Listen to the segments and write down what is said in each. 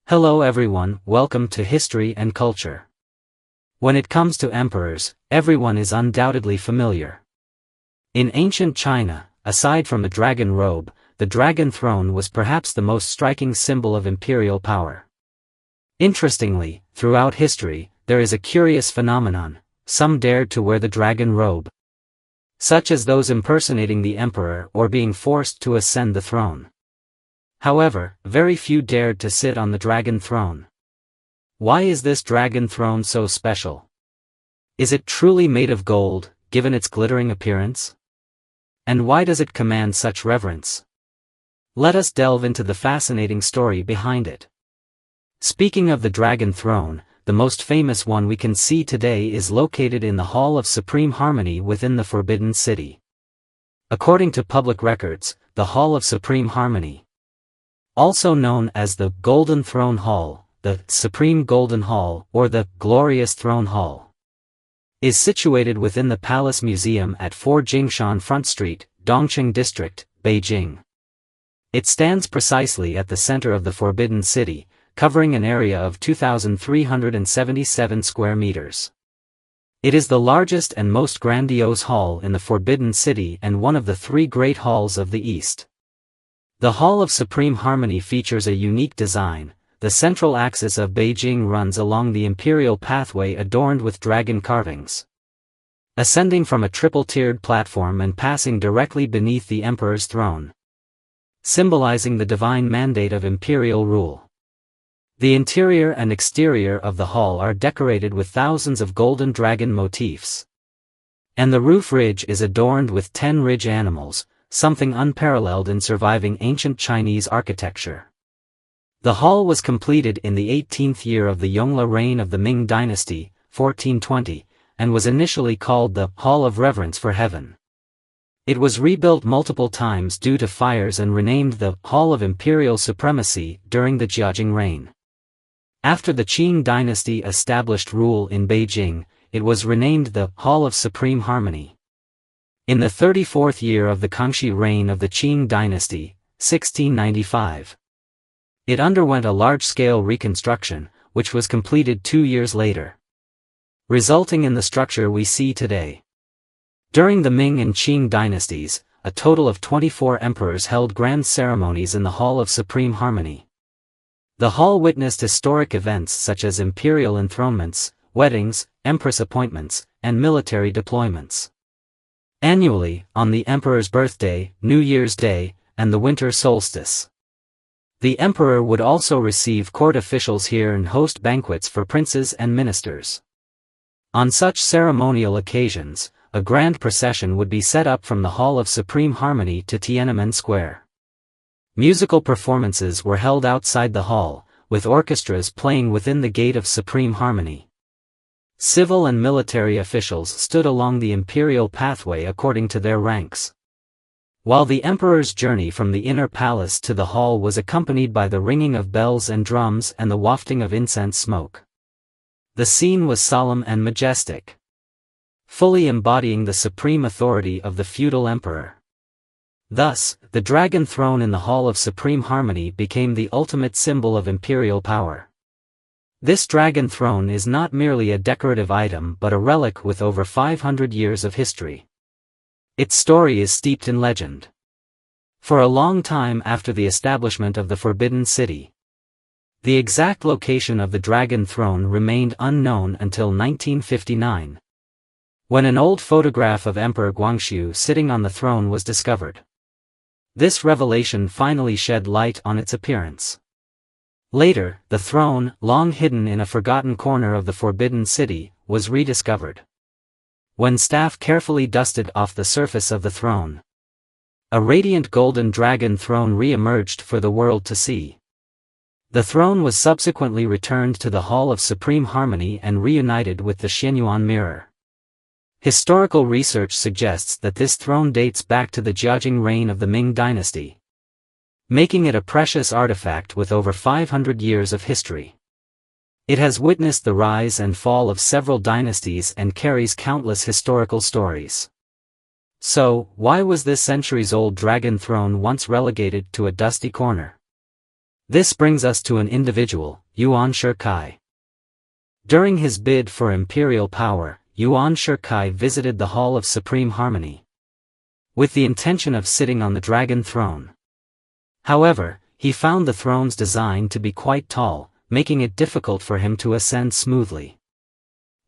Hello everyone, welcome to History and Culture. When it comes to emperors, everyone is undoubtedly familiar. In ancient China, aside from the dragon robe, the dragon throne was perhaps the most striking symbol of imperial power. Interestingly, throughout history, there is a curious phenomenon: some dared to wear the dragon robe, such as those impersonating the emperor or being forced to ascend the throne. However, very few dared to sit on the dragon throne. Why is this dragon throne so special? Is it truly made of gold, given its glittering appearance? And why does it command such reverence? Let us delve into the fascinating story behind it. Speaking of the dragon throne, the most famous one we can see today is located in the Hall of Supreme Harmony within the Forbidden City. According to public records, the Hall of Supreme Harmony, also known as the Golden Throne Hall, the Supreme Golden Hall, or the Glorious Throne Hall, is situated within the Palace Museum at 4 Jingshan Front Street, Dongqing District, Beijing. It stands precisely at the center of the Forbidden City, covering an area of 2,377 square meters. It is the largest and most grandiose hall in the Forbidden City and one of the three great halls of the East. The Hall of Supreme Harmony features a unique design. The central axis of Beijing runs along the imperial pathway adorned with dragon carvings, ascending from a triple-tiered platform and passing directly beneath the emperor's throne, symbolizing the divine mandate of imperial rule. The interior and exterior of the hall are decorated with thousands of golden dragon motifs, and the roof ridge is adorned with 10 ridge animals, something unparalleled in surviving ancient Chinese architecture. The hall was completed in the 18th year of the Yongle reign of the Ming dynasty, 1420, and was initially called the Hall of Reverence for Heaven. It was rebuilt multiple times due to fires and renamed the Hall of Imperial Supremacy during the Jiaqing reign. After the Qing dynasty established rule in Beijing, it was renamed the Hall of Supreme Harmony. In the 34th year of the Guangxu reign of the Qing dynasty, 1695, it underwent a large-scale reconstruction, which was completed 2 years later, resulting in the structure we see today. During the Ming and Qing dynasties, a total of 24 emperors held grand ceremonies in the Hall of Supreme Harmony. The hall witnessed historic events such as imperial enthronements, weddings, empress appointments, and military deployments. Annually, on the emperor's birthday, New Year's Day, and the winter solstice, the emperor would also receive court officials here and host banquets for princes and ministers. On such ceremonial occasions, a grand procession would be set up from the Hall of Supreme Harmony to Tiananmen Square. Musical performances were held outside the hall, with orchestras playing within the Gate of Supreme Harmony. Civil and military officials stood along the imperial pathway according to their ranks, while the emperor's journey from the inner palace to the hall was accompanied by the ringing of bells and drums and the wafting of incense smoke. The scene was solemn and majestic, fully embodying the supreme authority of the feudal emperor. Thus, the dragon throne in the Hall of Supreme Harmony became the ultimate symbol of imperial power. This dragon throne is not merely a decorative item but a relic with over 500 years of history. Its story is steeped in legend. For a long time after the establishment of the Forbidden City, the exact location of the dragon throne remained unknown until 1959, when an old photograph of Emperor Guangxu sitting on the throne was discovered. This revelation finally shed light on its appearance. Later, the throne, long hidden in a forgotten corner of the Forbidden City, was rediscovered. When staff carefully dusted off the surface of the throne, a radiant golden dragon throne re-emerged for the world to see. The throne was subsequently returned to the Hall of Supreme Harmony and reunited with the Qianlong mirror. Historical research suggests that this throne dates back to the Jiaqing reign of the Ming dynasty, making it a precious artifact with over 500 years of history. It has witnessed the rise and fall of several dynasties and carries countless historical stories. So, why was this centuries-old dragon throne once relegated to a dusty corner? This brings us to an individual, Yuan Shikai. During his bid for imperial power, Yuan Shikai visited the Hall of Supreme Harmony, with the intention of sitting on the dragon throne. However, he found the throne's design to be quite tall, making it difficult for him to ascend smoothly.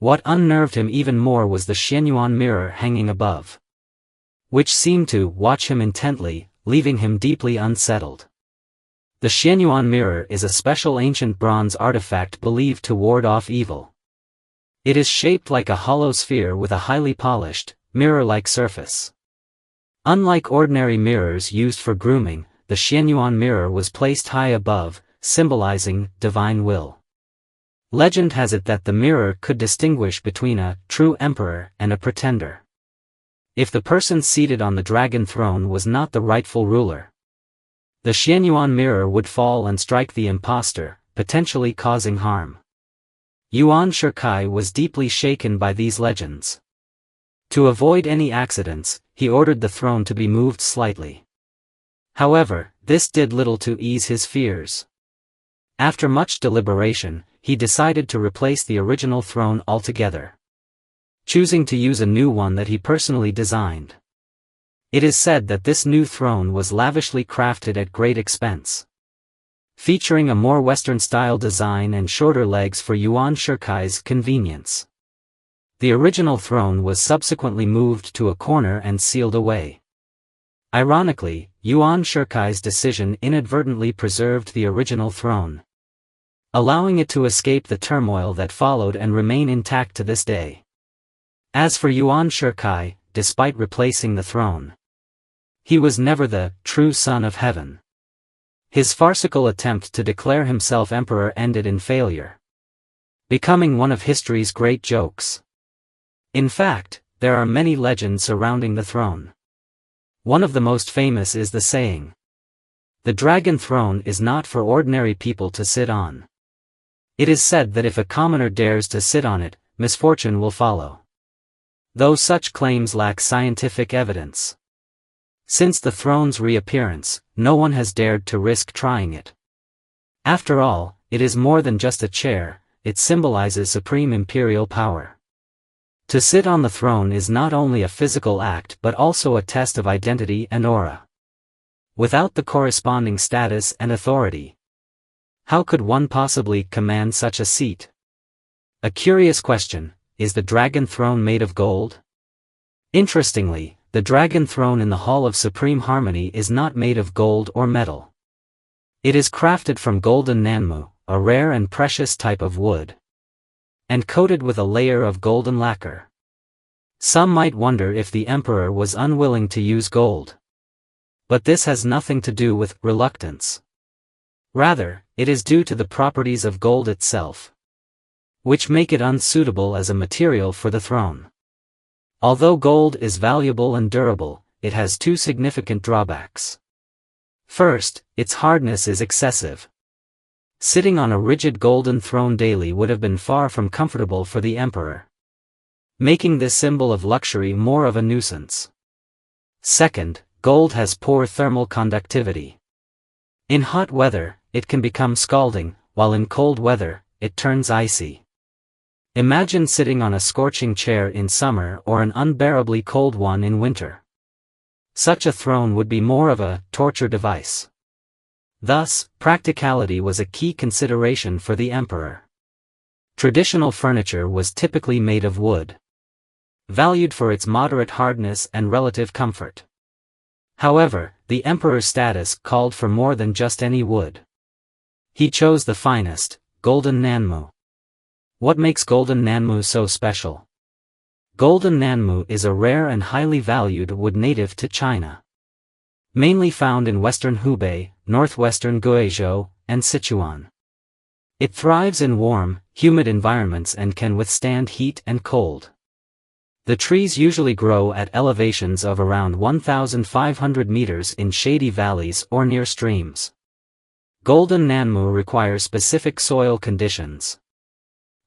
What unnerved him even more was the Qianlong mirror hanging above, which seemed to watch him intently, leaving him deeply unsettled. The Qianlong mirror is a special ancient bronze artifact believed to ward off evil. It is shaped like a hollow sphere with a highly polished, mirror-like surface. Unlike ordinary mirrors used for grooming, the Qianlong mirror was placed high above, symbolizing divine will. Legend has it that the mirror could distinguish between a true emperor and a pretender, if the person seated on the dragon throne was not the rightful ruler. The Qianlong mirror would fall and strike the impostor, potentially causing harm. Yuan Shikai was deeply shaken by these legends. To avoid any accidents, he ordered the throne to be moved slightly. However, this did little to ease his fears. After much deliberation, he decided to replace the original throne altogether, choosing to use a new one that he personally designed. It is said that this new throne was lavishly crafted at great expense, featuring a more Western-style design and shorter legs for Yuan Shikai's convenience. The original throne was subsequently moved to a corner and sealed away. Ironically, Yuan Shikai's decision inadvertently preserved the original throne, allowing it to escape the turmoil that followed and remain intact to this day. As for Yuan Shikai, despite replacing the throne, he was never the true son of heaven. His farcical attempt to declare himself emperor ended in failure, becoming one of history's great jokes. In fact, there are many legends surrounding the throne. One of the most famous is the saying, "The dragon throne is not for ordinary people to sit on." It is said that if a commoner dares to sit on it, misfortune will follow. Though such claims lack scientific evidence. Since the throne's reappearance, no one has dared to risk trying it. After all, it is more than just a chair, it symbolizes supreme imperial power. To sit on the throne is not only a physical act but also a test of identity and aura. Without the corresponding status and authority, how could one possibly command such a seat? A curious question, is the dragon throne made of gold? Interestingly, the dragon throne in the Hall of Supreme Harmony is not made of gold or metal. It is crafted from golden nanmu, a rare and precious type of wood, and coated with a layer of golden lacquer. Some might wonder if the emperor was unwilling to use gold. But this has nothing to do with reluctance. Rather, it is due to the properties of gold itself, which make it unsuitable as a material for the throne. Although gold is valuable and durable, it has two significant drawbacks. First, its hardness is excessive. Sitting on a rigid golden throne daily would have been far from comfortable for the emperor, making this symbol of luxury more of a nuisance. Second, gold has poor thermal conductivity. In hot weather, it can become scalding, while in cold weather, it turns icy. Imagine sitting on a scorching chair in summer or an unbearably cold one in winter. Such a throne would be more of a torture device. Thus, practicality was a key consideration for the emperor. Traditional furniture was typically made of wood, valued for its moderate hardness and relative comfort. However, the emperor's status called for more than just any wood. He chose the finest, golden nanmu. What makes golden nanmu so special? Golden nanmu is a rare and highly valued wood native to China, mainly found in western Hubei, northwestern Guangxu, and Sichuan. It thrives in warm, humid environments and can withstand heat and cold. The trees usually grow at elevations of around 1,500 meters in shady valleys or near streams. Golden nanmu requires specific soil conditions,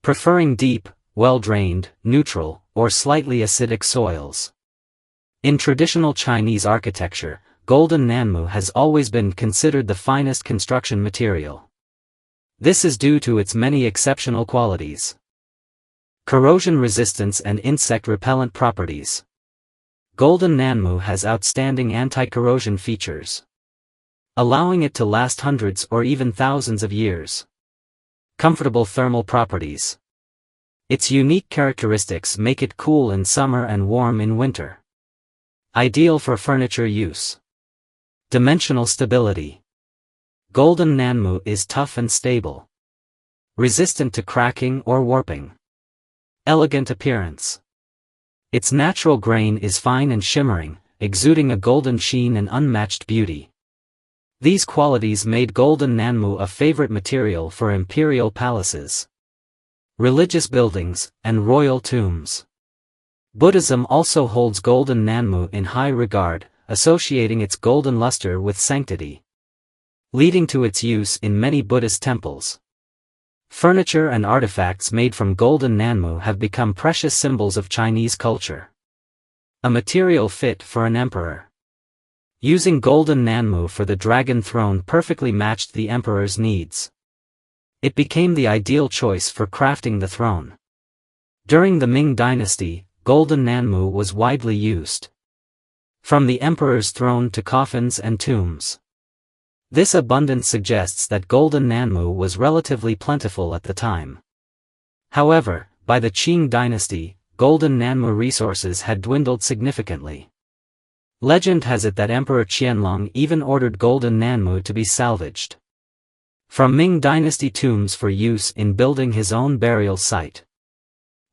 preferring deep, well-drained, neutral, or slightly acidic soils. In traditional Chinese architecture, golden nanmu has always been considered the finest construction material. This is due to its many exceptional qualities. Corrosion resistance and insect repellent properties. Golden nanmu has outstanding anti-corrosion features, allowing it to last hundreds or even thousands of years. Comfortable thermal properties. Its unique characteristics make it cool in summer and warm in winter. Ideal for furniture use. Dimensional stability. Golden nanmu is tough and stable, resistant to cracking or warping. Elegant appearance. Its natural grain is fine and shimmering, exuding a golden sheen and unmatched beauty. These qualities made golden nanmu a favorite material for imperial palaces, religious buildings, and royal tombs. Buddhism also holds golden nanmu in high regard, associating its golden luster with sanctity, leading to its use in many Buddhist temples. Furniture and artifacts made from golden nanmu have become precious symbols of Chinese culture. A material fit for an emperor. Using golden nanmu for the dragon throne perfectly matched the emperor's needs. It became the ideal choice for crafting the throne. During the Ming dynasty, golden nanmu was widely used, from the emperor's throne to coffins and tombs. This abundance suggests that golden nanmu was relatively plentiful at the time. However, by the Qing dynasty, golden nanmu resources had dwindled significantly. Legend has it that Emperor Qianlong even ordered golden nanmu to be salvaged from Ming dynasty tombs for use in building his own burial site.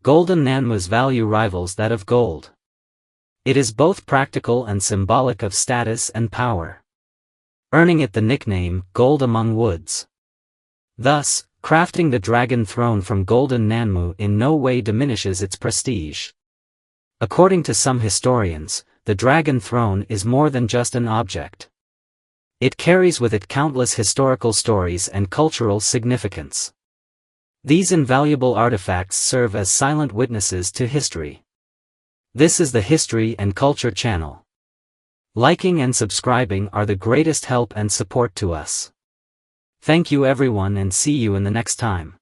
Golden nanmu's value rivals that of gold. It is both practical and symbolic of status and power, earning it the nickname, Gold Among Woods. Thus, crafting the dragon throne from golden nanmu in no way diminishes its prestige. According to some historians, the dragon throne is more than just an object. It carries with it countless historical stories and cultural significance. These invaluable artifacts serve as silent witnesses to history. This is the History and Culture channel. Liking and subscribing are the greatest help and support to us. Thank you everyone and see you in the next time.